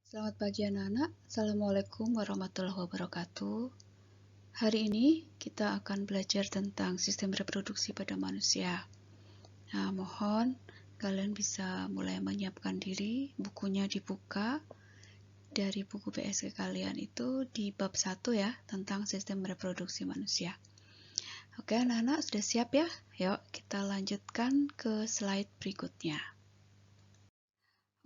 Selamat pagi anak-anak, Assalamualaikum warahmatullahi wabarakatuh. Hari ini kita akan belajar tentang sistem reproduksi pada manusia. Nah, mohon kalian bisa mulai menyiapkan diri, bukunya dibuka. Dari buku PSK kalian itu di bab 1 ya, tentang sistem reproduksi manusia. Oke anak-anak, sudah siap ya? Yuk kita lanjutkan ke slide berikutnya.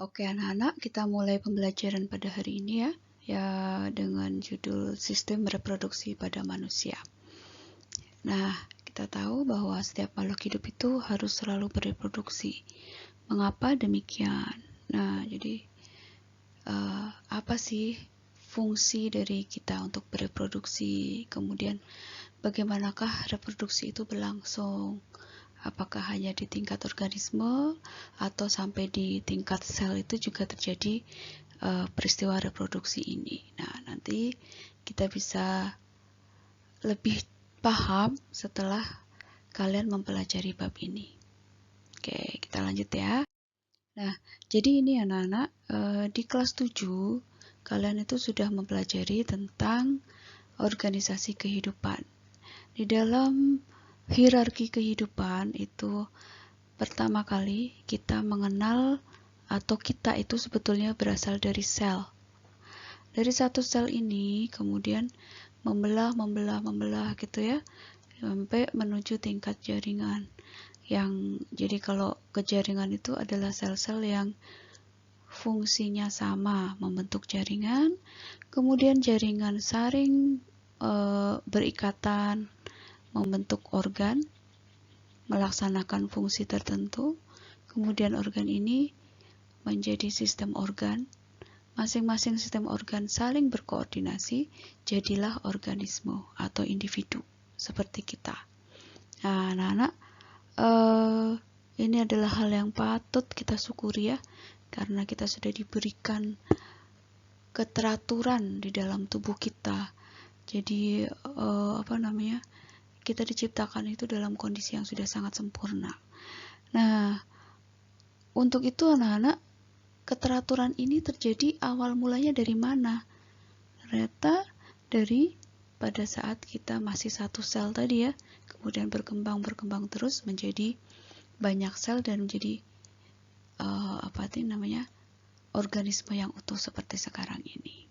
Oke anak-anak, kita mulai pembelajaran pada hari ini ya dengan judul sistem reproduksi pada manusia. Nah, kita tahu bahwa setiap makhluk hidup itu harus selalu bereproduksi. Mengapa demikian? Nah, jadi apa sih fungsi dari kita untuk bereproduksi? Kemudian bagaimanakah reproduksi itu berlangsung? Apakah hanya di tingkat organisme atau sampai di tingkat sel itu juga terjadi peristiwa reproduksi ini. Nah, nanti kita bisa lebih paham setelah kalian mempelajari bab ini. Oke, kita lanjut ya. Nah, jadi ini anak-anak, di kelas 7 kalian itu sudah mempelajari tentang organisasi kehidupan. Di dalam hierarki kehidupan itu pertama kali kita mengenal atau kita itu sebetulnya berasal dari sel. Dari satu sel ini kemudian membelah gitu ya, sampai menuju tingkat jaringan. Jadi kalau ke jaringan itu adalah sel-sel yang fungsinya sama, membentuk jaringan, kemudian jaringan saling berikatan, membentuk organ, melaksanakan fungsi tertentu, kemudian organ ini menjadi sistem organ, masing-masing sistem organ saling berkoordinasi, jadilah organisme atau individu seperti kita. Nah, anak-anak, ini adalah hal yang patut kita syukuri ya, karena kita sudah diberikan keteraturan di dalam tubuh kita. Jadi kita diciptakan itu dalam kondisi yang sudah sangat sempurna. Nah, untuk itu anak-anak, keteraturan ini terjadi awal mulanya dari mana? Ternyata dari pada saat kita masih satu sel tadi ya, kemudian berkembang terus menjadi banyak sel dan menjadi organisme yang utuh seperti sekarang ini.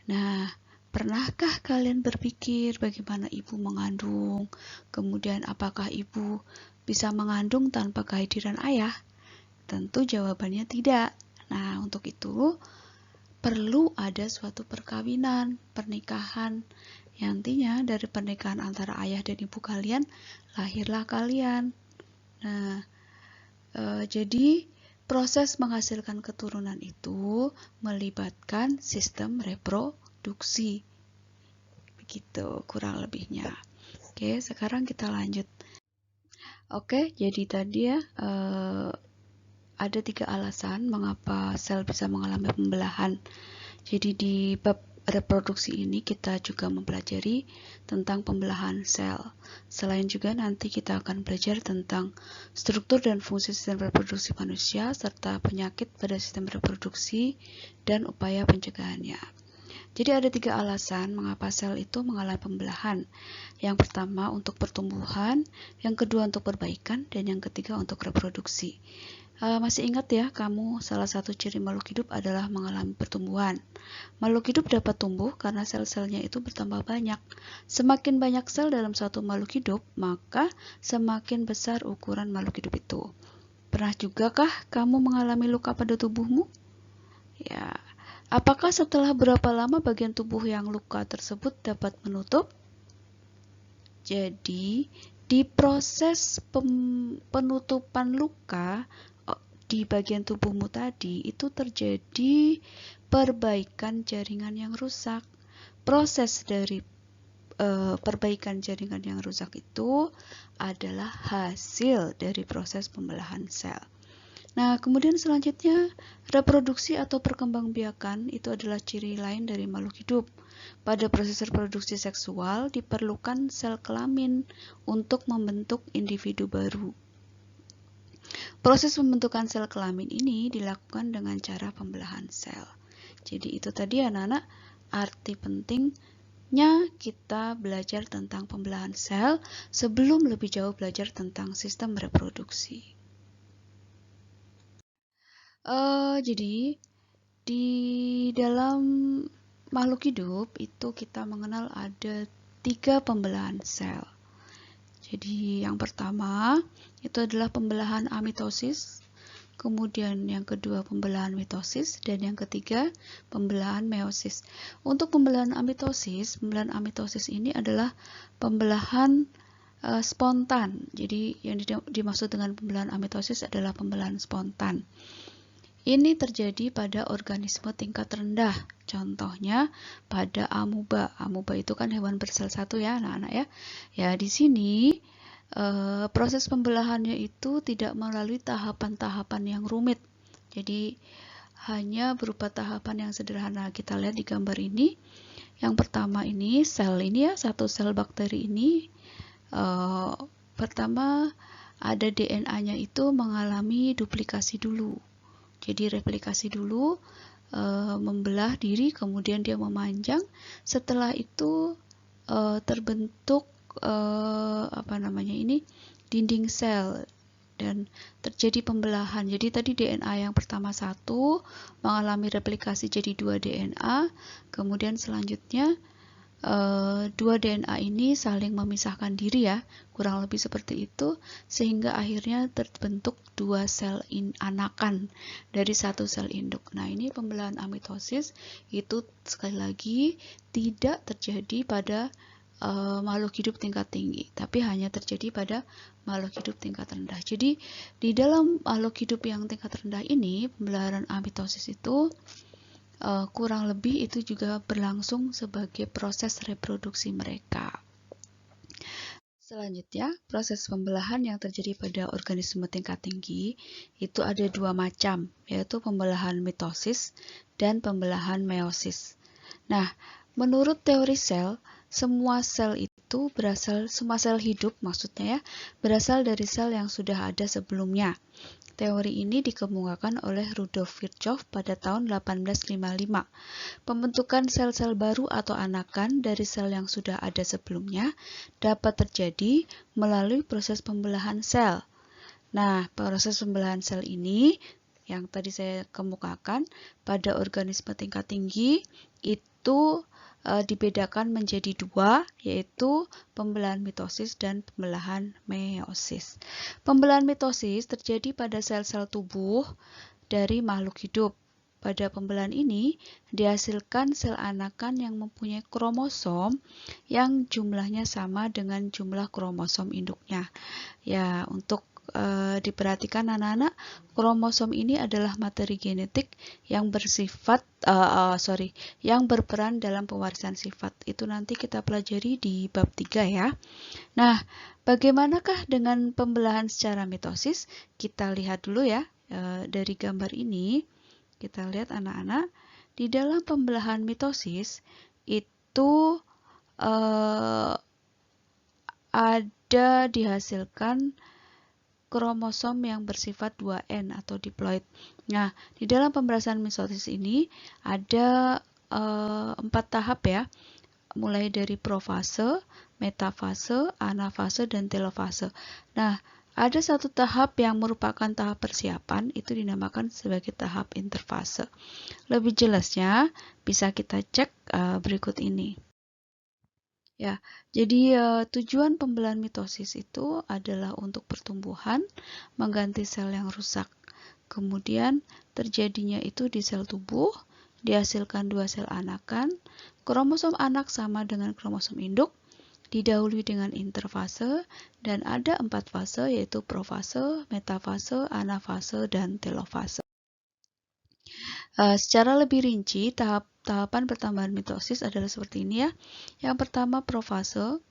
Nah, pernahkah kalian berpikir bagaimana ibu mengandung? Kemudian apakah ibu bisa mengandung tanpa kehadiran ayah? Tentu jawabannya tidak. Nah, untuk itu perlu ada suatu perkawinan, pernikahan, yang intinya dari pernikahan antara ayah dan ibu kalian, lahirlah kalian. Nah, jadi proses menghasilkan keturunan itu melibatkan sistem reproduksi. Begitu kurang lebihnya. Oke, sekarang kita lanjut. Oke, jadi tadi ya, ada 3 alasan mengapa sel bisa mengalami pembelahan. Jadi di bab reproduksi ini kita juga mempelajari tentang pembelahan sel. Selain juga nanti kita akan belajar tentang struktur dan fungsi sistem reproduksi manusia serta penyakit pada sistem reproduksi dan upaya pencegahannya. Jadi ada 3 alasan mengapa sel itu mengalami pembelahan. Yang pertama untuk pertumbuhan, yang kedua untuk perbaikan, dan yang ketiga untuk reproduksi. Masih ingat ya, kamu salah satu ciri makhluk hidup adalah mengalami pertumbuhan. Makhluk hidup dapat tumbuh karena sel-selnya itu bertambah banyak. Semakin banyak sel dalam satu makhluk hidup, maka semakin besar ukuran makhluk hidup itu. Pernah juga kah kamu mengalami luka pada tubuhmu? Ya, apakah setelah berapa lama bagian tubuh yang luka tersebut dapat menutup? Jadi, di proses penutupan luka di bagian tubuhmu tadi itu terjadi perbaikan jaringan yang rusak. Proses dari perbaikan jaringan yang rusak itu adalah hasil dari proses pembelahan sel. Nah, kemudian selanjutnya reproduksi atau perkembangbiakan itu adalah ciri lain dari makhluk hidup. Pada proses reproduksi seksual diperlukan sel kelamin untuk membentuk individu baru. Proses pembentukan sel kelamin ini dilakukan dengan cara pembelahan sel. Jadi itu tadi anak-anak arti pentingnya kita belajar tentang pembelahan sel sebelum lebih jauh belajar tentang sistem reproduksi. Jadi di dalam makhluk hidup itu kita mengenal ada 3 pembelahan sel. Jadi yang pertama itu adalah pembelahan amitosis, kemudian yang kedua pembelahan mitosis, dan yang ketiga pembelahan meiosis. Untuk pembelahan amitosis ini adalah pembelahan spontan. Jadi yang dimaksud dengan pembelahan amitosis adalah pembelahan spontan. Ini terjadi pada organisme tingkat rendah. Contohnya pada amuba. Amuba itu kan hewan bersel satu ya, anak-anak ya. Ya, di sini proses pembelahannya itu tidak melalui tahapan-tahapan yang rumit. Jadi hanya berupa tahapan yang sederhana. Kita lihat di gambar ini. Yang pertama ini sel ini ya, satu sel bakteri ini pertama ada DNA-nya itu mengalami duplikasi dulu. Jadi replikasi dulu, membelah diri, kemudian dia memanjang. Setelah itu terbentuk dinding sel dan terjadi pembelahan. Jadi tadi DNA yang pertama 1 mengalami replikasi jadi 2 DNA, kemudian selanjutnya 2 DNA ini saling memisahkan diri ya, kurang lebih seperti itu, sehingga akhirnya terbentuk 2 sel anakan dari 1 sel induk. Nah, ini pembelahan amitosis itu sekali lagi tidak terjadi pada makhluk hidup tingkat tinggi, tapi hanya terjadi pada makhluk hidup tingkat rendah. Jadi di dalam makhluk hidup yang tingkat rendah ini, pembelahan amitosis itu kurang lebih itu juga berlangsung sebagai proses reproduksi mereka. Selanjutnya, proses pembelahan yang terjadi pada organisme tingkat tinggi itu ada 2 macam, yaitu pembelahan mitosis dan pembelahan meiosis. Nah, menurut teori sel, semua sel hidup maksudnya ya, berasal dari sel yang sudah ada sebelumnya. Teori ini dikemukakan oleh Rudolf Virchow pada tahun 1855. Pembentukan sel-sel baru atau anakan dari sel yang sudah ada sebelumnya dapat terjadi melalui proses pembelahan sel. Nah, proses pembelahan sel ini yang tadi saya kemukakan pada organisme tingkat tinggi itu dibedakan menjadi 2, yaitu pembelahan mitosis dan pembelahan meiosis. Pembelahan mitosis terjadi pada sel-sel tubuh dari makhluk hidup. Pada pembelahan ini dihasilkan sel anakan yang mempunyai kromosom yang jumlahnya sama dengan jumlah kromosom induknya. Ya, untuk diperhatikan anak-anak, kromosom ini adalah materi genetik yang yang berperan dalam pewarisan sifat. Itu nanti kita pelajari di bab 3 ya. Nah, bagaimanakah dengan pembelahan secara mitosis? Kita lihat dulu ya, dari gambar ini. Kita lihat anak-anak, di dalam pembelahan mitosis itu ada dihasilkan kromosom yang bersifat 2N atau diploid. Nah, di dalam pembelahan mitosis ini ada 4 tahap ya, mulai dari profase, metafase, anafase, dan telofase. Nah, ada satu tahap yang merupakan tahap persiapan, itu dinamakan sebagai tahap interfase. Lebih jelasnya bisa kita cek berikut ini. Ya, jadi tujuan pembelahan mitosis itu adalah untuk pertumbuhan, mengganti sel yang rusak. Kemudian terjadinya itu di sel tubuh, dihasilkan 2 sel anakan, kromosom anak sama dengan kromosom induk, didahului dengan interfase, dan ada 4 fase yaitu profase, metafase, anafase, dan telofase. Secara lebih rinci, tahapan pertambahan mitosis adalah seperti ini ya. Yang pertama profase.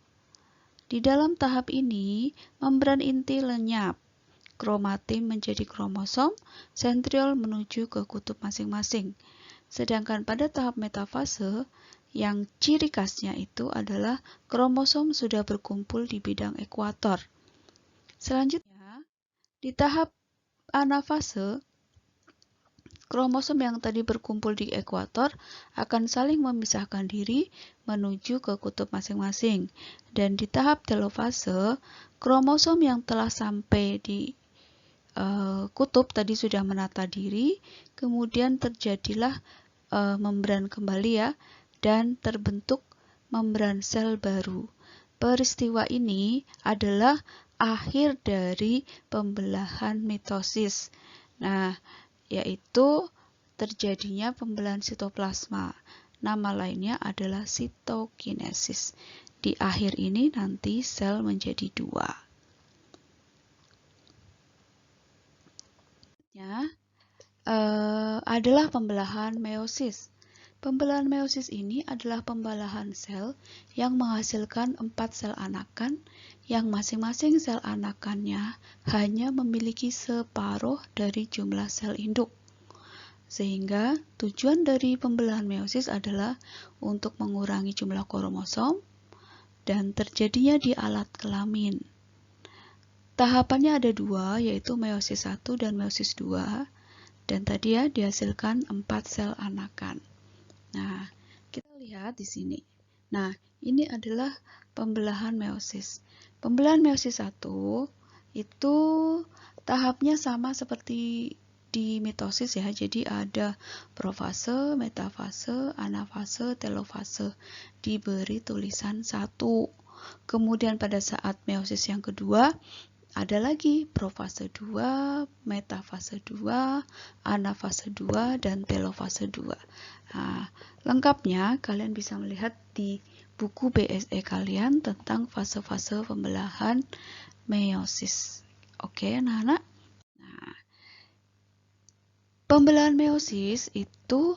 Di dalam tahap ini, membran inti lenyap. Kromatin menjadi kromosom, sentriol menuju ke kutub masing-masing. Sedangkan pada tahap metafase, yang ciri khasnya itu adalah kromosom sudah berkumpul di bidang ekuator. Selanjutnya, di tahap anafase, kromosom yang tadi berkumpul di ekuator akan saling memisahkan diri menuju ke kutub masing-masing. Dan di tahap telofase, kromosom yang telah sampai di kutub tadi sudah menata diri, kemudian terjadilah membran kembali ya, dan terbentuk membran sel baru. Peristiwa ini adalah akhir dari pembelahan mitosis. Nah, yaitu terjadinya pembelahan sitoplasma. Nama lainnya adalah sitokinesis. Di akhir ini nanti sel menjadi dua. Adalah pembelahan meiosis. Pembelahan meiosis ini adalah pembelahan sel yang menghasilkan 4 sel anakan yang masing-masing sel anakannya hanya memiliki separuh dari jumlah sel induk. Sehingga tujuan dari pembelahan meiosis adalah untuk mengurangi jumlah kromosom dan terjadinya di alat kelamin. Tahapannya ada dua, yaitu meiosis 1 dan meiosis 2. Dan tadi ya dihasilkan 4 sel anakan. Nah, kita lihat di sini. Nah, ini adalah pembelahan meiosis. Pembelahan meiosis 1 itu tahapnya sama seperti di mitosis ya. Jadi ada profase, metafase, anafase, telofase. Diberi tulisan 1. Kemudian pada saat meiosis yang kedua, ada lagi profase 2, metafase 2, anafase 2, dan telofase 2. Nah, lengkapnya kalian bisa melihat di buku BSE kalian tentang fase-fase pembelahan meiosis. Oke, anak-anak. Nah, pembelahan meiosis itu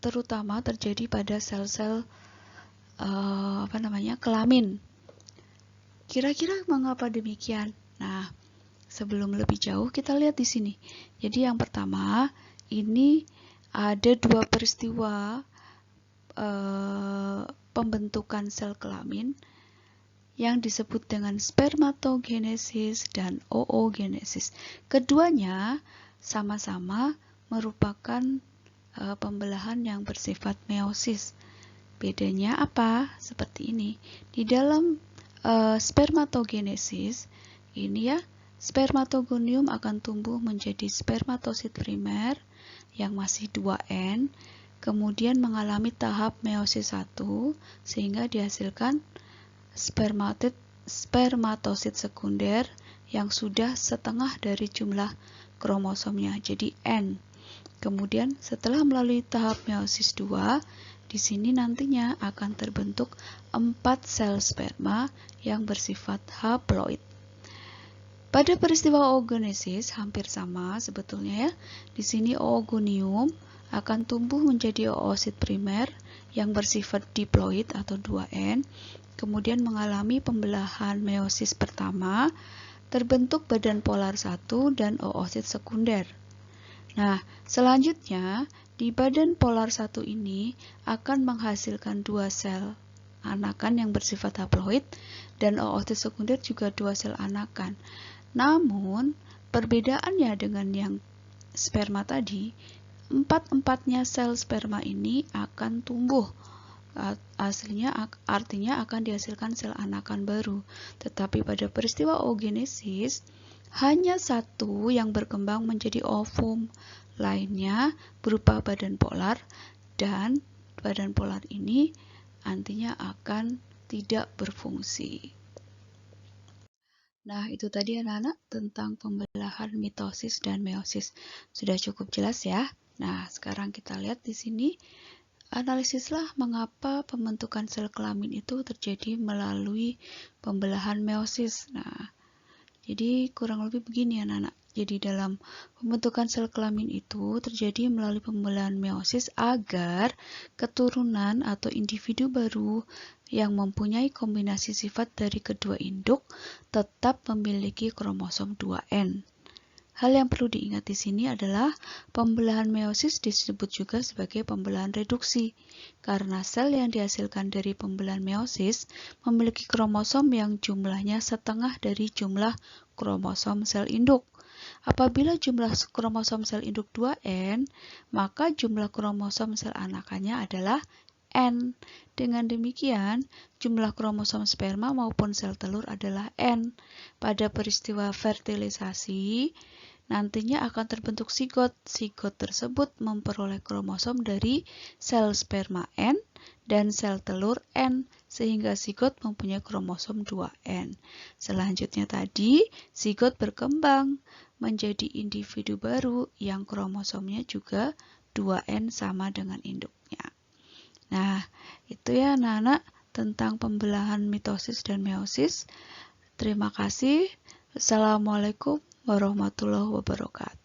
terutama terjadi pada sel-sel kelamin. Kira-kira mengapa demikian? Nah, sebelum lebih jauh kita lihat di sini. Jadi yang pertama, ini ada dua peristiwa pembentukan sel kelamin yang disebut dengan spermatogenesis dan oogenesis. Keduanya sama-sama merupakan pembelahan yang bersifat meiosis. Bedanya apa? Seperti ini. Di dalam spermatogenesis ini ya, spermatogonium akan tumbuh menjadi spermatosit primer yang masih 2N, kemudian mengalami tahap meiosis 1 sehingga dihasilkan spermatosit sekunder yang sudah setengah dari jumlah kromosomnya, jadi N. Kemudian setelah melalui tahap meiosis 2, di sini nantinya akan terbentuk 4 sel sperma yang bersifat haploid. Pada peristiwa oogenesis hampir sama sebetulnya ya. Di sini oogonium akan tumbuh menjadi oosit primer yang bersifat diploid atau 2N, kemudian mengalami pembelahan meiosis pertama, terbentuk badan polar 1 dan oosit sekunder. Nah, selanjutnya di badan polar 1 ini akan menghasilkan 2 sel anakan yang bersifat haploid dan oosit sekunder juga 2 sel anakan. Namun, perbedaannya dengan yang sperma tadi, empat-empatnya sel sperma ini akan tumbuh. Artinya akan dihasilkan sel anakan baru. Tetapi pada peristiwa oogenesis, hanya satu yang berkembang menjadi ovum, lainnya berupa badan polar, dan badan polar ini nantinya akan tidak berfungsi. Nah, itu tadi anak-anak tentang pembelahan mitosis dan meiosis. Sudah cukup jelas ya? Nah, sekarang kita lihat di sini, analisislah mengapa pembentukan sel kelamin itu terjadi melalui pembelahan meiosis. Nah, jadi kurang lebih begini anak-anak. Jadi dalam pembentukan sel kelamin itu terjadi melalui pembelahan meiosis agar keturunan atau individu baru yang mempunyai kombinasi sifat dari kedua induk tetap memiliki kromosom 2N. Hal yang perlu diingat di sini adalah pembelahan meiosis disebut juga sebagai pembelahan reduksi, karena sel yang dihasilkan dari pembelahan meiosis memiliki kromosom yang jumlahnya setengah dari jumlah kromosom sel induk. Apabila jumlah kromosom sel induk 2N, maka jumlah kromosom sel anakannya adalah N. Dengan demikian, jumlah kromosom sperma maupun sel telur adalah N. Pada peristiwa fertilisasi, nantinya akan terbentuk sigot. Sigot tersebut memperoleh kromosom dari sel sperma N dan sel telur N, sehingga sigot mempunyai kromosom 2N. Selanjutnya tadi, sigot berkembang menjadi individu baru yang kromosomnya juga 2N sama dengan induknya. Nah, itu ya anak-anak tentang pembelahan mitosis dan meiosis. Terima kasih. Assalamualaikum warahmatullahi wabarakatuh.